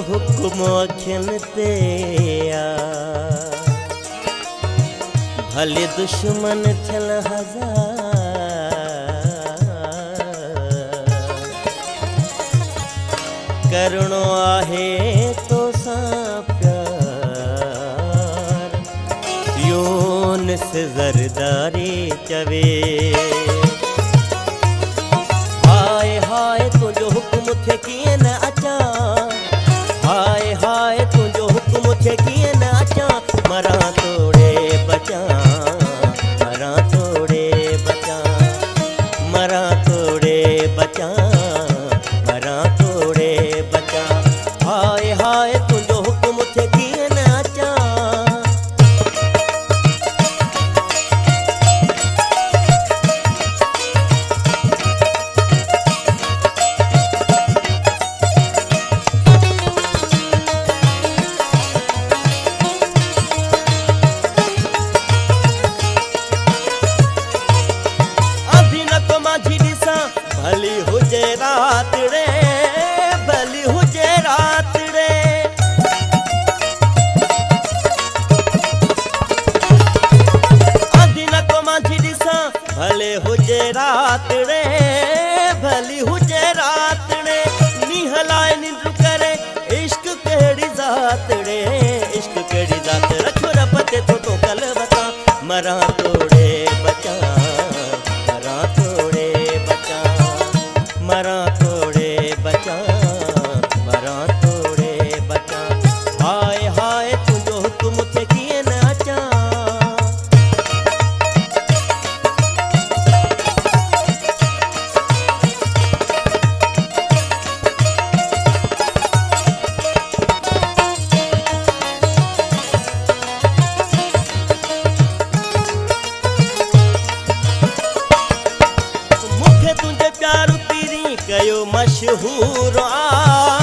हुक्म अखियन ते आ भले दुश्मन थियल हजार करणो आहे तोसां प्यार यूनुस ज़रदारी चवे हाय हाय तुंहिंजो हुक्म थे कीअं न अचां हाय हाय तुंहिंजो हुक्म थे कीअं न अचां मरां तोड़े बचां मरां तोड़े बचां मरां तोड़े बचां मरां तोड़े बचां हाय हाय तुंहिंजो हुक्म थे कीअं न अचां भली हुजे रात रे भली हुजे रात रे आधी न को माझी ॾिसां भले हुजे रात रे भली हुजे रात रे नींहं लाइ निंड करे इश्क कहिड़ी ज़ात रे इश्क कहिड़ी ज़ात रखो रब ते तो कल बता मरां तोड़े बचां मरां तोड़े बचां मरां तोड़े बचां मरां तोड़े बचां हाय हाय तुंहिंजो हुक्म थे कीअं न अचां मूंखे तुंहिंजे प्यार कयो मशहूर आ